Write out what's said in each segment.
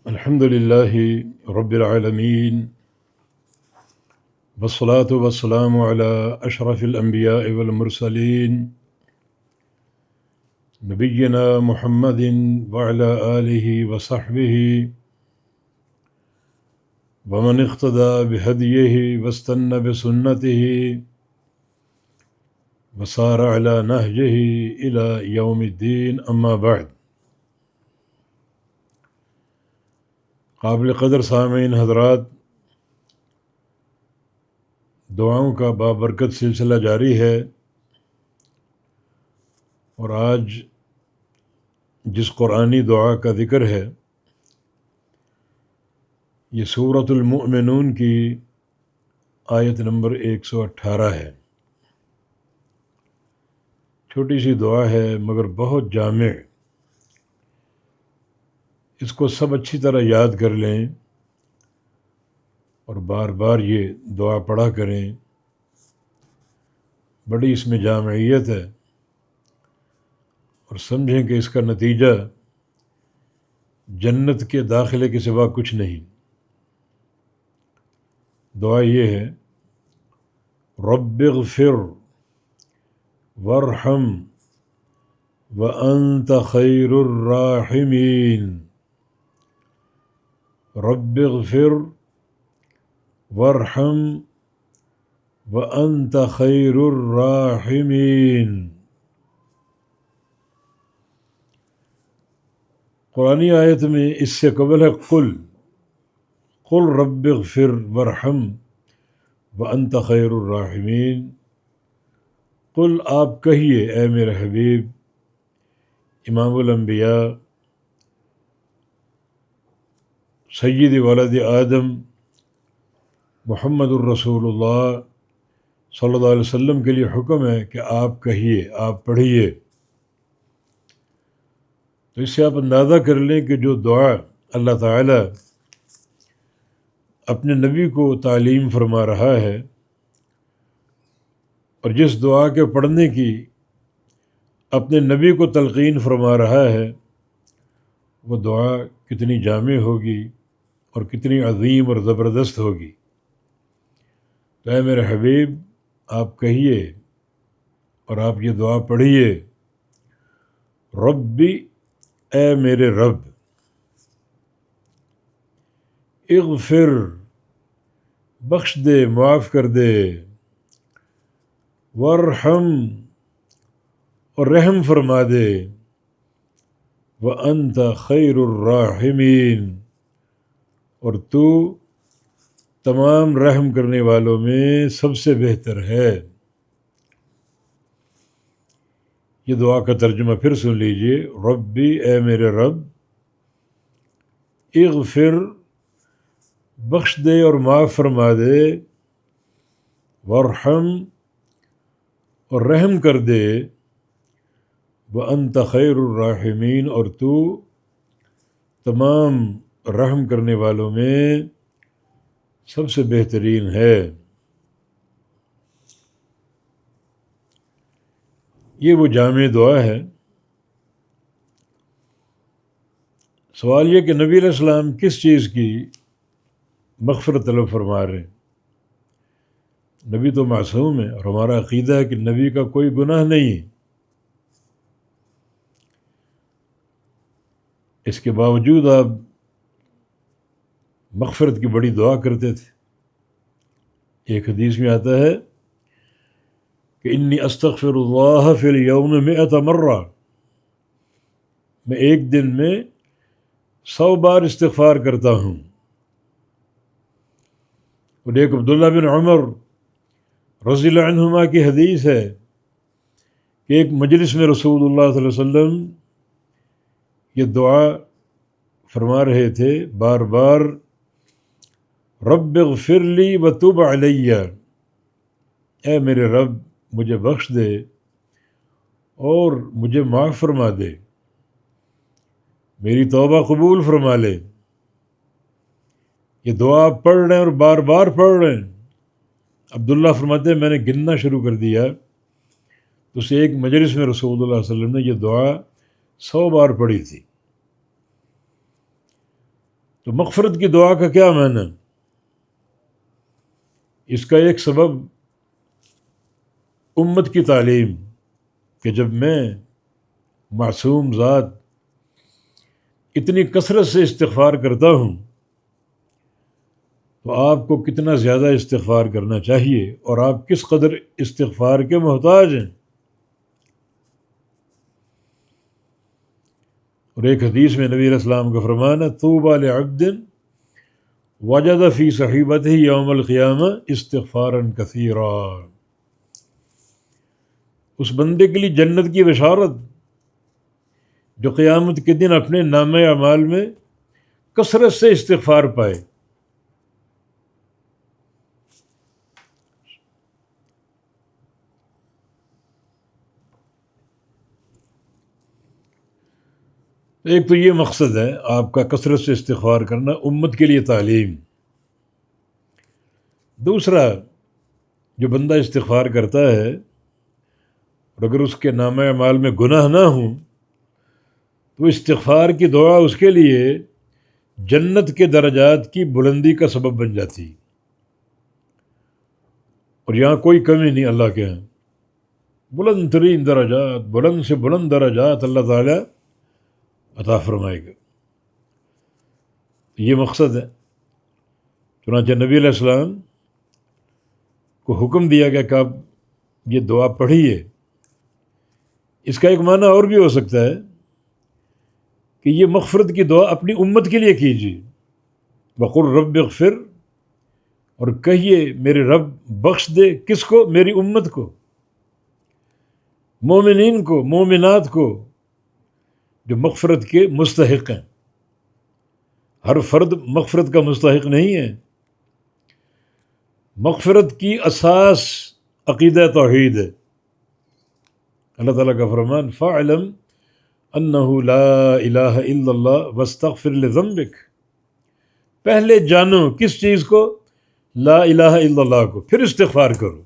الحمد للہ رب العالمین والصلاة والسلام علی اشرف الانبیاء والمرسلین نبینا محمد وعلی آلہ وصحبہ ومن اقتدى بہدیہ واستنى بسنتہ وسار علی نہجہ الی یوم الدین اما بعد۔ قابل قدر سامعین حضرات، دعاؤں کا بابرکت سلسلہ جاری ہے، اور آج جس قرآنی دعا کا ذکر ہے یہ سورۃ المؤمنون کی آیت نمبر 118 ہے۔ چھوٹی سی دعا ہے مگر بہت جامع، اس کو سب اچھی طرح یاد کر لیں اور بار بار یہ دعا پڑھا کریں۔ بڑی اس میں جامعیت ہے، اور سمجھیں کہ اس کا نتیجہ جنت کے داخلے کے سوا کچھ نہیں۔ دعا یہ ہے: رب اغفر وارحم وانت خیر الراحمین۔ رب اغفر وارحم وانت خیر الراحمین۔ قرآنی آیت میں اس سے قبل ہے قل رب اغفر وارحم وانت خیر الراحمین۔ قل، آپ کہیے اے میرے حبیب، امام الانبیاء، سید ولد آدم، محمد الرسول اللہ صلی اللہ علیہ وسلم کے لیے حکم ہے کہ آپ کہیے، آپ پڑھیے۔ تو اس سے آپ اندازہ کر لیں کہ جو دعا اللہ تعالیٰ اپنے نبی کو تعلیم فرما رہا ہے، اور جس دعا کے پڑھنے کی اپنے نبی کو تلقین فرما رہا ہے، وہ دعا کتنی جامع ہوگی اور کتنی عظیم اور زبردست ہوگی۔ تو اے میرے حبیب، آپ کہیے اور آپ یہ دعا پڑھیے: ربی، اے میرے رب، اغفر، بخش دے، معاف کر دے، وارحم، اور رحم فرما دے، وانت خیر الراحمین، اور تو تمام رحم کرنے والوں میں سب سے بہتر ہے۔ یہ دعا کا ترجمہ پھر سن لیجئے: ربی، اے میرے رب، اغفر، بخش دے اور معاف فرما دے، وارحم، اور رحم کر دے، وانت خیر الراحمین، اور تو تمام رحم کرنے والوں میں سب سے بہترین ہے۔ یہ وہ جامع دعا ہے۔ سوال یہ کہ نبی علیہ السلام کس چیز کی مغفرت طلب فرما رہے ہیں؟ نبی تو معصوم ہے، اور ہمارا عقیدہ ہے کہ نبی کا کوئی گناہ نہیں ہے۔ اس کے باوجود آپ مغفرت کی بڑی دعا کرتے تھے۔ ایک حدیث میں آتا ہے کہ انی استغفر اللہ فی الیوم 100 مرہ، میں ایک دن میں 100 بار استغفار کرتا ہوں۔ اور ایک عبداللہ بن عمر رضی اللہ عنہما کی حدیث ہے کہ ایک مجلس میں رسول اللہ صلی اللہ علیہ وسلم یہ دعا فرما رہے تھے بار بار: رب اغفر لی وتب علی، اے میرے رب، مجھے بخش دے اور مجھے معاف فرما دے، میری توبہ قبول فرما لے۔ یہ دعا آپ پڑھ رہے ہیں اور بار بار پڑھ رہے ہیں۔ عبداللہ فرماتے ہیں میں نے گننا شروع کر دیا تو اسے ایک مجلس میں رسول اللہ صلی اللہ علیہ وسلم نے یہ دعا 100 بار پڑھی تھی۔ تو مغفرت کی دعا کا کیا معنی؟ اس کا ایک سبب امت کی تعلیم، کہ جب میں معصوم ذات اتنی کثرت سے استغفار کرتا ہوں تو آپ کو کتنا زیادہ استغفار کرنا چاہیے، اور آپ کس قدر استغفار کے محتاج ہیں۔ اور ایک حدیث میں نبی علیہ السلام کا فرمان ہے، طوبی لعبد وجد فی صحیبتہ یوم القیامہ استغفارا کثیرا، اس بندے کے لیے جنت کی بشارت جو قیامت کے دن اپنے نامہ اعمال میں کثرت سے استغفار پائے۔ ایک تو یہ مقصد ہے آپ کا کثرت سے استغفار کرنا، امت کے لیے تعلیم۔ دوسرا، جو بندہ استغفار کرتا ہے اور اگر اس کے نامہ اعمال میں گناہ نہ ہوں تو استغفار کی دعا اس کے لیے جنت کے درجات کی بلندی کا سبب بن جاتی، اور یہاں کوئی کمی نہیں اللہ کے ہاں، بلند ترین درجات، بلند سے بلند درجات اللہ تعالیٰ عطا فرمائے گا۔ یہ مقصد ہے، چنانچہ نبی علیہ السلام کو حکم دیا گیا کہ آپ یہ دعا پڑھیے۔ اس کا ایک معنی اور بھی ہو سکتا ہے کہ یہ مغفرت کی دعا اپنی امت کے لیے کیجیے، وقل رب اغفر، اور کہیے میرے رب بخش دے، کس کو؟ میری امت کو، مومنین کو، مومنات کو جو مغفرت کے مستحق ہیں۔ ہر فرد مغفرت کا مستحق نہیں ہے۔ مغفرت کی اساس عقیدہ توحید ہے۔ اللہ تعالیٰ کا فرمان، فاعلم انہ لا الہ الا اللہ واستغفر لذنبک، پہلے جانو کس چیز کو؟ لا الہ الا اللہ کو، پھر استغفار کرو۔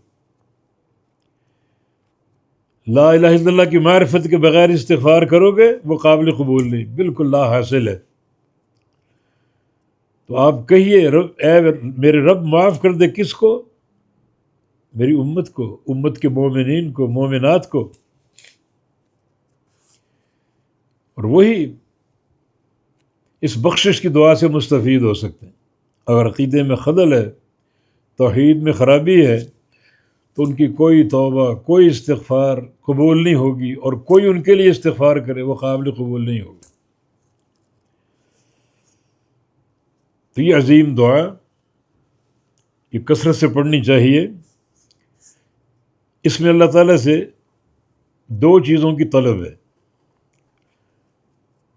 لا الہ الا اللہ کی معرفت کے بغیر استغفار کرو گے وہ قابل قبول نہیں، بالکل لا حاصل ہے۔ تو آپ کہیے اے میرے رب معاف کر دے، کس کو؟ میری امت کو، امت کے مومنین کو، مومنات کو۔ اور وہی اس بخشش کی دعا سے مستفید ہو سکتے ہیں۔ اگر عقیدے میں خلل ہے، توحید میں خرابی ہے، تو ان کی کوئی توبہ، کوئی استغفار قبول نہیں ہوگی، اور کوئی ان کے لیے استغفار کرے وہ قابل قبول نہیں ہوگی۔ تو یہ عظیم دعا یہ کثرت سے پڑھنی چاہیے۔ اس میں اللہ تعالیٰ سے دو چیزوں کی طلب ہے،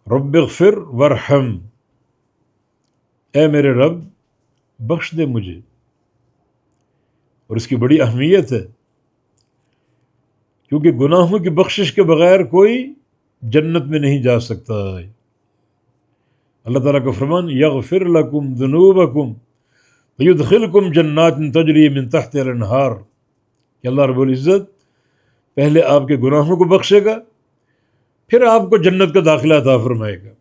رب اغفر وارحم، اے میرے رب بخش دے مجھے، اور اس کی بڑی اہمیت ہے کیونکہ گناہوں کی بخشش کے بغیر کوئی جنت میں نہیں جا سکتا ہے۔ اللہ تعالیٰ کا فرمان، یغفر لکم ذنوبکم ویدخلکم جنات تجری من تحتہا الانہار، کہ اللہ رب العزت پہلے آپ کے گناہوں کو بخشے گا، پھر آپ کو جنت کا داخلہ عطا فرمائے گا،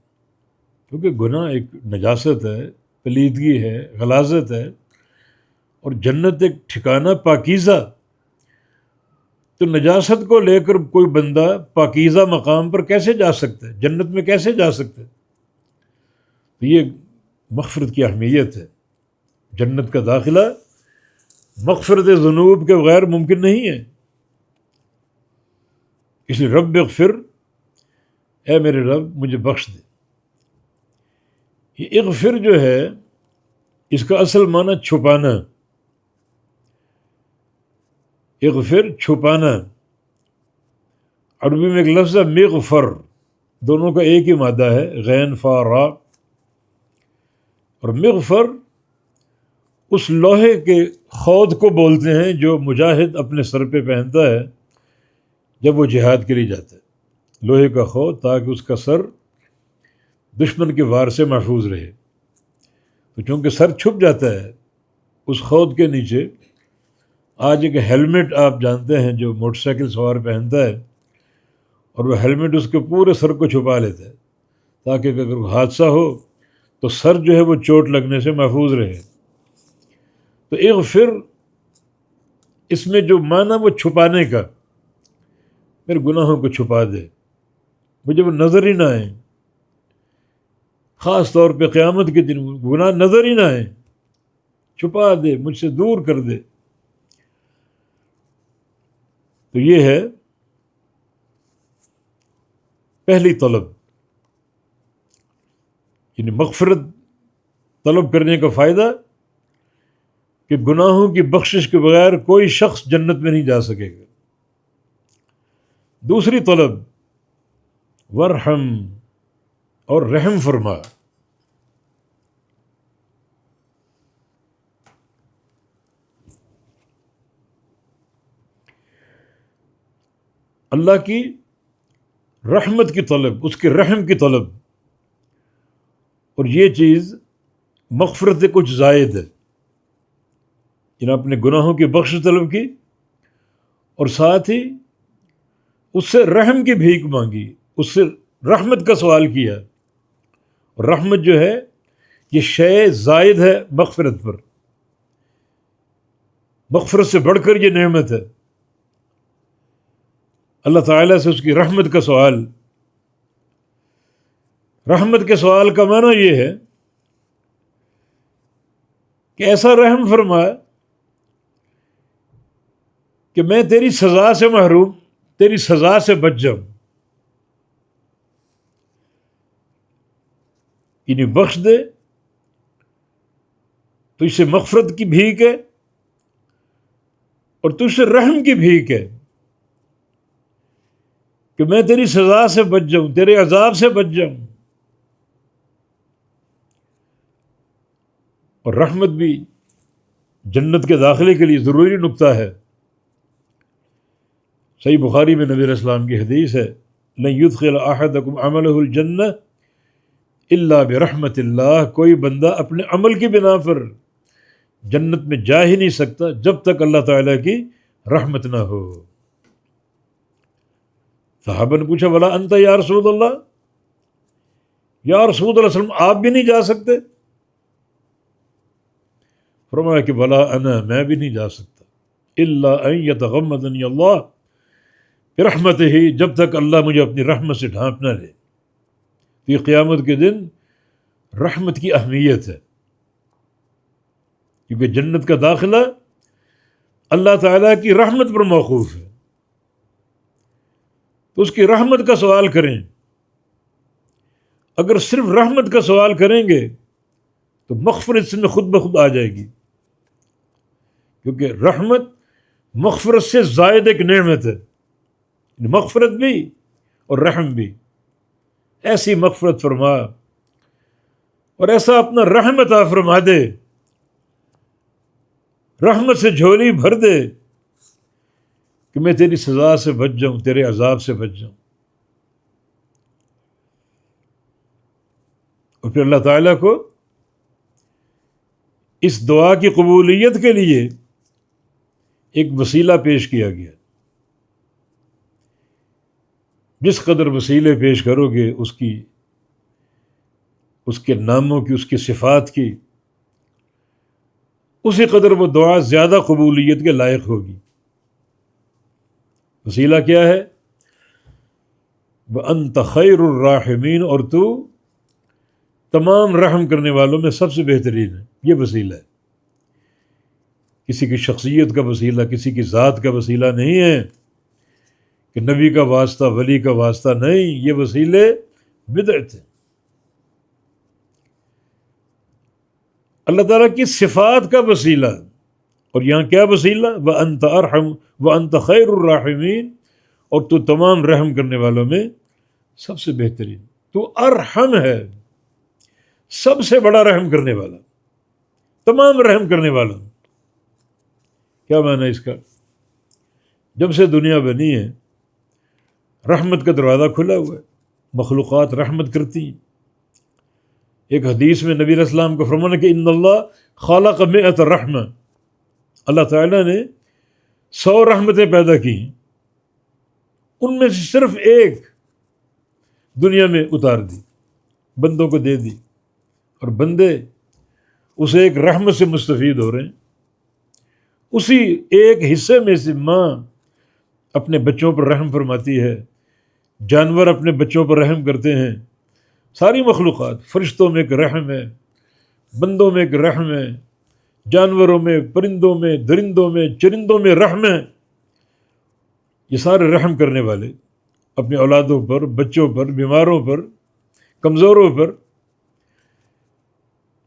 کیونکہ گناہ ایک نجاست ہے، پلیدگی ہے، غلاظت ہے، اور جنت ایک ٹھکانہ پاکیزہ۔ تو نجاست کو لے کر کوئی بندہ پاکیزہ مقام پر کیسے جا سکتا ہے، جنت میں کیسے جا سکتا ہے؟ تو یہ مغفرت کی اہمیت ہے۔ جنت کا داخلہ مغفرت ذنوب کے بغیر ممکن نہیں ہے۔ اس لیے رب اغفر، اے میرے رب مجھے بخش دے۔ یہ اغفر جو ہے اس کا اصل معنی چھپانا، اغفر چھپانا۔ عربی میں ایک لفظ ہے مغفر، دونوں کا ایک ہی مادہ ہے، غین فا را، اور مغفر اس لوہے کے خود کو بولتے ہیں جو مجاہد اپنے سر پہ پہنتا ہے جب وہ جہاد کے لیے جاتا ہے، لوہے کا خود، تاکہ اس کا سر دشمن کے وار سے محفوظ رہے۔ تو چونکہ سر چھپ جاتا ہے اس خود کے نیچے، آج ایک ہیلمٹ آپ جانتے ہیں جو موٹر سائیکل سوار پہنتا ہے، اور وہ ہیلمٹ اس کے پورے سر کو چھپا لیتا ہے، تاکہ اگر حادثہ ہو تو سر جو ہے وہ چوٹ لگنے سے محفوظ رہے۔ تو اغفر اس میں جو معنی وہ چھپانے کا، میرے گناہوں کو چھپا دے، مجھے وہ نظر ہی نہ آئے، خاص طور پہ قیامت کے دن گناہ نظر ہی نہ آئے، چھپا دے، مجھ سے دور کر دے۔ تو یہ ہے پہلی طلب، یعنی مغفرت طلب کرنے کا فائدہ کہ گناہوں کی بخشش کے بغیر کوئی شخص جنت میں نہیں جا سکے گا۔ دوسری طلب ورحم، اور رحم فرما۔ اللہ کی رحمت کی طلب، اس کے رحم کی طلب، اور یہ چیز مغفرت سے کچھ زائد ہے۔ جنہیں اپنے گناہوں کی بخشش طلب کی اور ساتھ ہی اس سے رحم کی بھیک مانگی، اس سے رحمت کا سوال کیا۔ اور رحمت جو ہے یہ شے زائد ہے مغفرت پر، مغفرت سے بڑھ کر یہ نعمت ہے۔ اللہ تعالیٰ سے اس کی رحمت کا سوال، رحمت کے سوال کا معنی یہ ہے کہ ایسا رحم فرما کہ میں تیری سزا سے محروم، تیری سزا سے بچ جاؤں، یعنی بخش دے۔ تو اس سے مغفرت کی بھیک ہے اور تجھ سے رحم کی بھیک ہے کہ میں تیری سزا سے بچ جاؤں، تیرے عذاب سے بچ جاؤں۔ اور رحمت بھی جنت کے داخلے کے لیے ضروری نقطہ ہے۔ صحیح بخاری میں نبی علیہ السلام کی حدیث ہے، لن يدخل احدکم عملہ الجنہ الا برحمت اللہ، کوئی بندہ اپنے عمل کی بنا پر جنت میں جا ہی نہیں سکتا جب تک اللہ تعالیٰ کی رحمت نہ ہو۔ صحابہ نے پوچھا ولا انت یا رسول اللہ، یا رسول اللہ صلی اللہ علیہ وسلم آپ بھی نہیں جا سکتے؟ فرمایا کہ ولا انا، میں بھی نہیں جا سکتا، الا ان یتغمدنی اللہ برحمتہ، جب تک اللہ مجھے اپنی رحمت سے ڈھانپ نہ لے۔ تو یہ قیامت کے دن رحمت کی اہمیت ہے، کیونکہ جنت کا داخلہ اللہ تعالیٰ کی رحمت پر موقوف ہے۔ تو اس کی رحمت کا سوال کریں۔ اگر صرف رحمت کا سوال کریں گے تو مغفرت سے خود بخود آ جائے گی، کیونکہ رحمت مغفرت سے زائد ایک نعمت ہے، مغفرت بھی اور رحم بھی۔ ایسی مغفرت فرما اور ایسا اپنا رحم عطا فرما دے، رحمت سے جھولی بھر دے کہ میں تیری سزا سے بچ جاؤں، تیرے عذاب سے بچ جاؤں۔ اور پھر اللہ تعالیٰ کو اس دعا کی قبولیت کے لیے ایک وسیلہ پیش کیا گیا۔ جس قدر وسیلے پیش کرو گے اس کے ناموں کی، اس کی صفات کی، اسی قدر وہ دعا زیادہ قبولیت کے لائق ہوگی۔ وسیلہ کیا ہے؟ وَأَنْتَ خَيْرُ الرَّاحِمِينَ، اور تو تمام رحم کرنے والوں میں سب سے بہترین ہے۔ یہ وسیلہ ہے، کسی کی شخصیت کا وسیلہ، کسی کی ذات کا وسیلہ نہیں ہے کہ نبی کا واسطہ، ولی کا واسطہ نہیں، یہ وسیلے بدعت ہیں۔ اللہ تعالیٰ کی صفات کا وسیلہ، اور یہاں کیا وسیلہ؟ وَأَنْتَ أَرْحَمُ وَأَنْتَ خَيْرُ الرَّاحِمِينَ، اور تو تمام رحم کرنے والوں میں سب سے بہترین، تو ارحم ہے، سب سے بڑا رحم کرنے والا، تمام رحم کرنے والا۔ کیا معنی اس کا؟ جب سے دنیا بنی ہے رحمت کا دروازہ کھلا ہوا ہے، مخلوقات رحمت کرتی ہیں۔ ایک حدیث میں نبی علیہ السلام کو فرمانا کہ ان اللہ خالق 100 رحمہ، اللہ تعالیٰ نے 100 رحمتیں پیدا کی، ان میں سے صرف ایک دنیا میں اتار دی، بندوں کو دے دی، اور بندے اسے ایک رحمت سے مستفید ہو رہے ہیں. اسی ایک حصے میں سے ماں اپنے بچوں پر رحم فرماتی ہے، جانور اپنے بچوں پر رحم کرتے ہیں، ساری مخلوقات، فرشتوں میں ایک رحم ہے، بندوں میں ایک رحم ہے، جانوروں میں، پرندوں میں، درندوں میں، چرندوں میں رحم ہے. یہ سارے رحم کرنے والے اپنے اولادوں پر، بچوں پر، بیماروں پر، کمزوروں پر،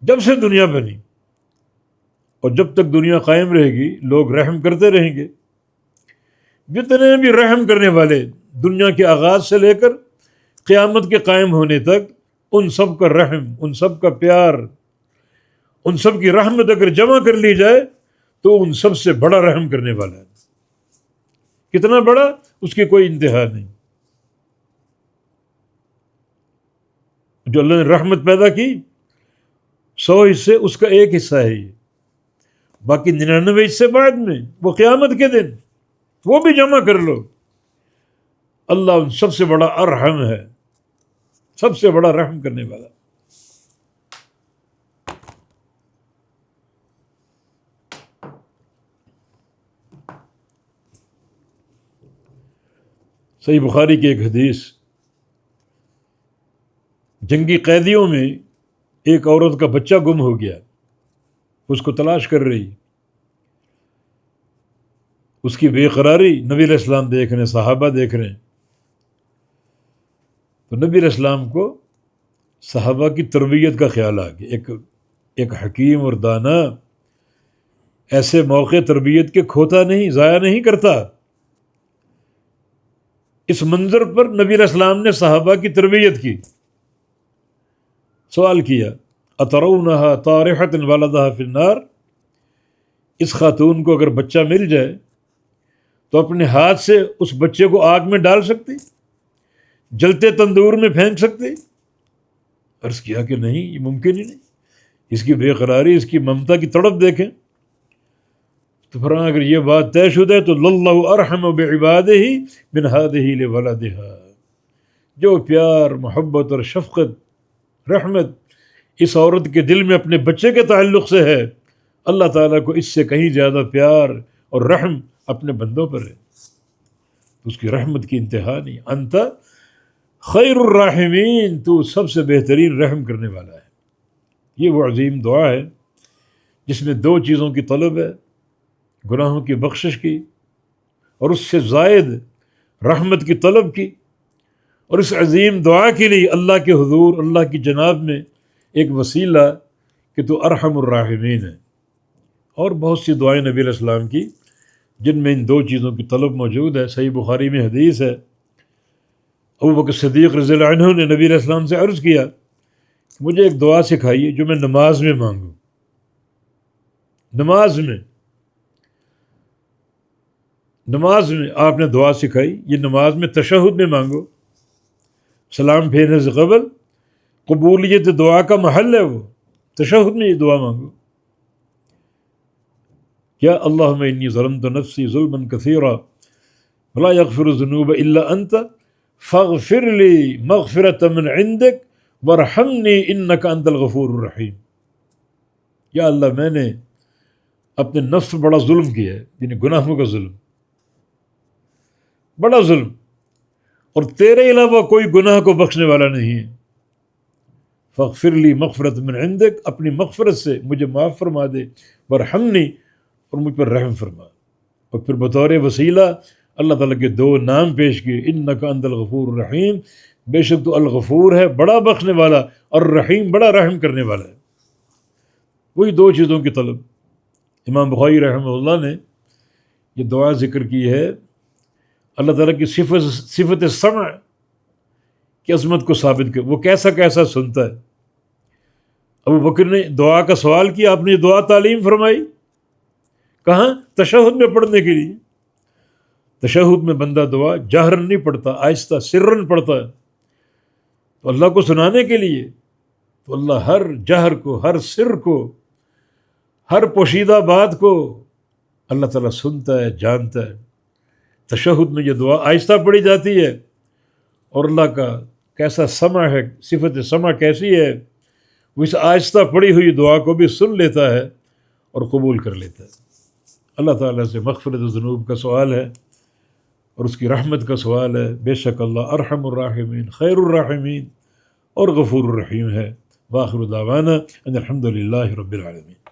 جب سے دنیا بنی اور جب تک دنیا قائم رہے گی لوگ رحم کرتے رہیں گے. جتنے بھی رحم کرنے والے دنیا کے آغاز سے لے کر قیامت کے قائم ہونے تک، ان سب کا رحم، ان سب کا پیار، ان سب کی رحمت اگر جمع کر لی جائے تو ان سب سے بڑا رحم کرنے والا ہے. کتنا بڑا، اس کی کوئی انتہا نہیں. جو اللہ نے رحمت پیدا کی 100 حصے، اس کا ایک حصہ ہے یہ، باقی 99 حصے بعد میں، وہ قیامت کے دن وہ بھی جمع کر لو. اللہ ان سب سے بڑا ارحم ہے، سب سے بڑا رحم کرنے والا. صحیح بخاری کی ایک حدیث، جنگی قیدیوں میں ایک عورت کا بچہ گم ہو گیا، اس کو تلاش کر رہی. اس کی بے قراری نبی علیہ السلام دیکھ رہے ہیں، صحابہ دیکھ رہے ہیں. تو نبی علیہ السلام کو صحابہ کی تربیت کا خیال آ گیا. ایک حکیم اور دانا ایسے موقع تربیت کے کھوتا نہیں، ضائع نہیں کرتا. اس منظر پر نبی علیہ السلام نے صحابہ کی تربیت کی. سوال کیا، اترونہا طارحۃ ولدہا فی النار، اس خاتون کو اگر بچہ مل جائے تو اپنے ہاتھ سے اس بچے کو آگ میں ڈال سکتی، جلتے تندور میں پھینک سکتی؟ عرض کیا کہ نہیں، یہ ممکن ہی نہیں. اس کی بے قراری، اس کی ممتا کی تڑپ دیکھیں. تو فرمایا اگر یہ بات طے شدہ ہے تو للہ ارحم بعبادہ من ہذہ لولدہا، جو پیار، محبت اور شفقت، رحمت اس عورت کے دل میں اپنے بچے کے تعلق سے ہے، اللہ تعالیٰ کو اس سے کہیں زیادہ پیار اور رحم اپنے بندوں پر ہے. اس کی رحمت کی انتہا نہیں. انت خیر الراحمین، تو سب سے بہترین رحم کرنے والا ہے. یہ وہ عظیم دعا ہے جس میں 2 چیزوں کی طلب ہے، گناہوں کی بخشش کی اور اس سے زائد رحمت کی طلب کی. اور اس عظیم دعا کے لیے اللہ کے حضور، اللہ کی جناب میں ایک وسیلہ کہ تو ارحم الراحمین ہے. اور بہت سی دعائیں نبی علیہ السلام کی جن میں ان 2 چیزوں کی طلب موجود ہے. صحیح بخاری میں حدیث ہے، ابوبکر صدیق رضی اللہ عنہ نے نبی علیہ السلام سے عرض کیا، مجھے ایک دعا سکھائیے جو میں نماز میں مانگوں. نماز میں آپ نے دعا سکھائی، یہ نماز میں تشہد میں مانگو، سلام پھیرنے سے قبل قبولیت دعا کا محل ہے، وہ تشہد میں یہ دعا مانگو. کیا اللہم انی ظلمت نفسی ظلما کثیرا ولا یغفر الذنوب الا انت فاغفر لی مغفرۃ من عندک وارحمنی انک انت الغفور الرحیم. یا اللہ، میں نے اپنے نفس پر بڑا ظلم کیا ہے، یعنی گناہوں کا ظلم، بڑا ظلم، اور تیرے علاوہ کوئی گناہ کو بخشنے والا نہیں ہے. فاغفر لی مغفرۃ من عندک، اپنی مغفرت سے مجھے معاف فرما دے، وارحمنی، اور مجھ پر رحم فرما. اور پھر بطور وسیلہ اللہ تعالیٰ کے 2 نام پیش کیے، انک انت الغفور الرحیم، بے شک تو الغفور ہے، بڑا بخشنے والا، اور رحیم، بڑا رحم کرنے والا ہے. وہی 2 چیزوں کی طلب. امام بخاری رحمہ اللہ نے یہ دعا ذکر کی ہے، اللہ تعالیٰ کی صفت سمع کی عظمت کو ثابت کر، وہ کیسا سنتا ہے. ابو بکر نے دعا کا سوال کیا، آپ نے یہ دعا تعلیم فرمائی. کہاں؟ تشہد میں پڑھنے کے لیے. تشہد میں بندہ دعا جہرن نہیں پڑھتا، آہستہ سرن پڑھتا ہے، تو اللہ کو سنانے کے لیے. تو اللہ ہر جہر کو، ہر سر کو، ہر پوشیدہ بات کو اللہ تعالیٰ سنتا ہے، جانتا ہے. تشہد میں یہ دعا آہستہ پڑھی جاتی ہے، اور اللہ کا کیسا سمع ہے، صفت سمع کیسی ہے، وہ اس آہستہ پڑھی ہوئی دعا کو بھی سن لیتا ہے اور قبول کر لیتا ہے۔ اللہ تعالیٰ سے مغفرت ذنوب کا سوال ہے اور اس کی رحمت کا سوال ہے۔ بے شک اللہ ارحم الراحمین، خیر الراحمین اور غفور الرحیم ہے۔ وآخر دعوانا ان الحمد للہ رب العالمین۔